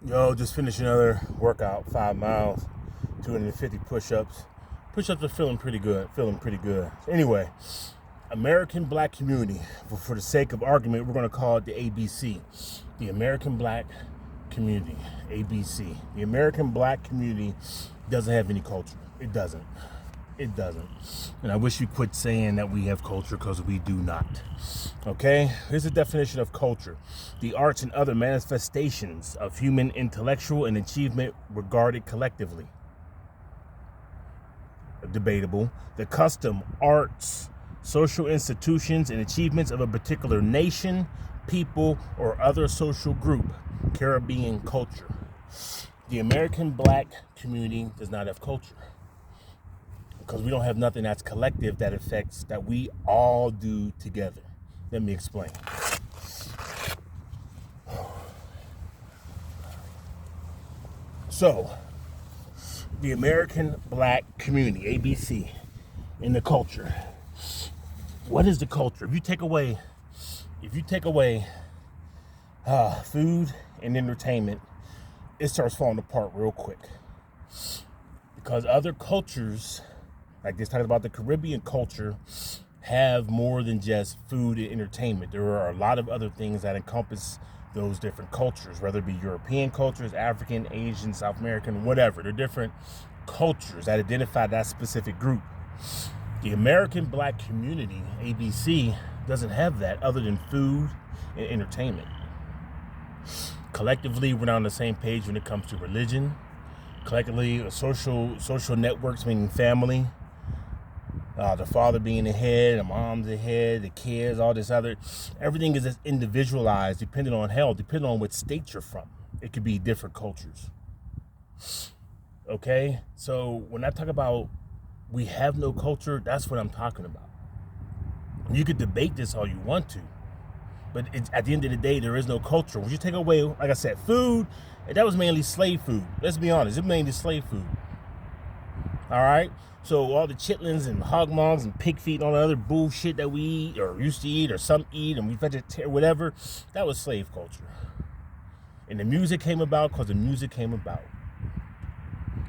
Yo, just finished another workout, 5 miles, 250 push-ups. Push-ups are feeling pretty good, Anyway, American Black community, for the sake of argument, we're going to call it the ABC. The American Black community, ABC. The American Black community doesn't have any culture. It doesn't. And I wish you quit saying that we have culture, because we do not. Okay? Here's the definition of culture: the arts and other manifestations of human intellectual and achievement regarded collectively. Debatable. The custom, arts, social institutions, and achievements of a particular nation, people, or other social group. Caribbean culture. The American Black community does not have culture, because we don't have nothing that's collective that affects, that we all do together. Let me explain. So, the American Black community, ABC, in the culture. What is the culture? If you take away food and entertainment, it starts falling apart real quick. Because other cultures, like this, talking about the Caribbean culture, have more than just food and entertainment. There are a lot of other things that encompass those different cultures, whether it be European cultures, African, Asian, South American, whatever. They're different cultures that identify that specific group. The American Black community, ABC, doesn't have that other than food and entertainment. Collectively, we're not on the same page when it comes to religion. Collectively, social networks, meaning family, the father being the head, the mom's the head, the kids, all this other, everything is just individualized depending on what state you're from. It could be different cultures. Okay, so when I talk about we have no culture, that's what I'm talking about. You could debate this all you want to, but at the end of the day, there is no culture. When you take away, like I said, food, that was mainly slave food. Let's be honest, it mainly slave food. All right? So all the chitlins and hog maws and pig feet and all the other bullshit that we eat or used to eat or some eat and we vegetarian, whatever, that was slave culture. And the music came about because the music came about.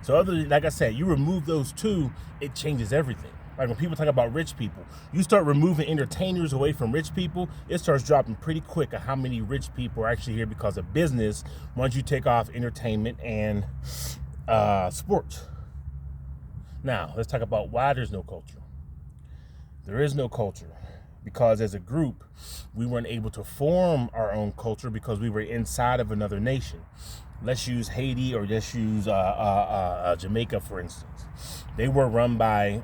So like I said, you remove those two, it changes everything. Like when people talk about rich people, you start removing entertainers away from rich people, it starts dropping pretty quick of how many rich people are actually here because of business once you take off entertainment and sports. Now, let's talk about why there's no culture. There is no culture because as a group, we weren't able to form our own culture because we were inside of another nation. Let's use Haiti, or let's use Jamaica, for instance. They were run by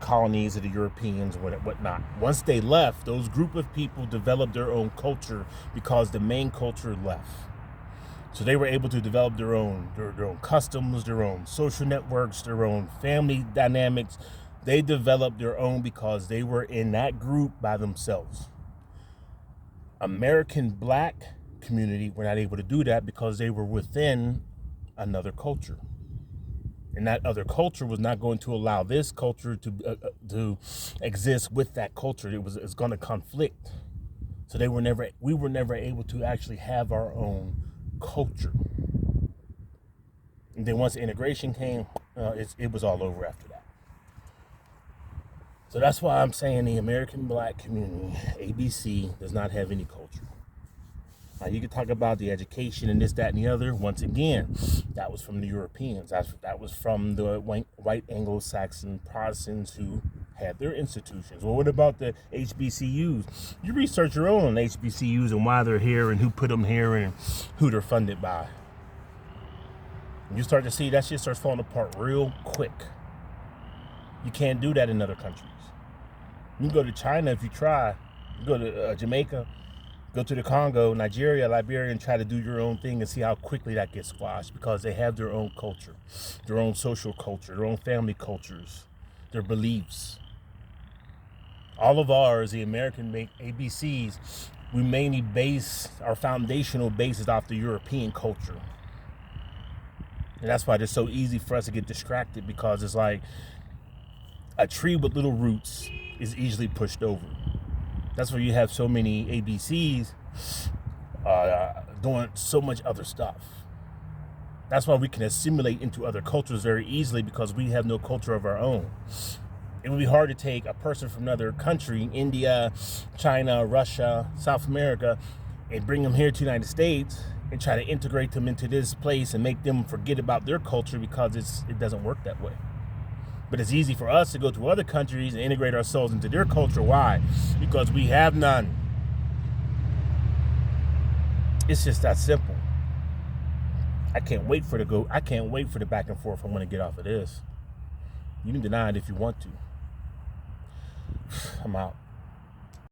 colonies of the Europeans and whatnot. Once they left, those group of people developed their own culture because the main culture left. So they were able to develop their own customs, their own social networks, their own family dynamics. They developed their own because they were in that group by themselves. American Black community were not able to do that because they were within another culture. And that other culture was not going to allow this culture to exist with that culture. It's going to conflict. So we were never able to actually have our own culture. And then once the integration came, it was all over after that. So that's why I'm saying the American Black community, ABC, does not have any culture. Now, you can talk about the education and this, that, and the other. Once again, that was from the Europeans. That was from the white Anglo-Saxon Protestants who had their institutions. Well, what about the HBCUs? You research your own on HBCUs and why they're here and who put them here and who they're funded by. You start to see that shit starts falling apart real quick. You can't do that in other countries. You can go to China if you try. You go to Jamaica, go to the Congo, Nigeria, Liberia, and try to do your own thing and see how quickly that gets squashed because they have their own culture, their own social culture, their own family cultures, their beliefs. All of ours, the American ABCs, we mainly base our foundational basis off the European culture. And that's why it's so easy for us to get distracted, because it's like a tree with little roots is easily pushed over. That's why you have so many ABCs doing so much other stuff. That's why we can assimilate into other cultures very easily, because we have no culture of our own. It would be hard to take a person from another country, India, China, Russia, South America, and bring them here to the United States and try to integrate them into this place and make them forget about their culture, because it doesn't work that way. But it's easy for us to go to other countries and integrate ourselves into their culture. Why? Because we have none. It's just that simple. I can't wait for the back and forth. I'm going to get off of this. You can deny it if you want to. I'm out.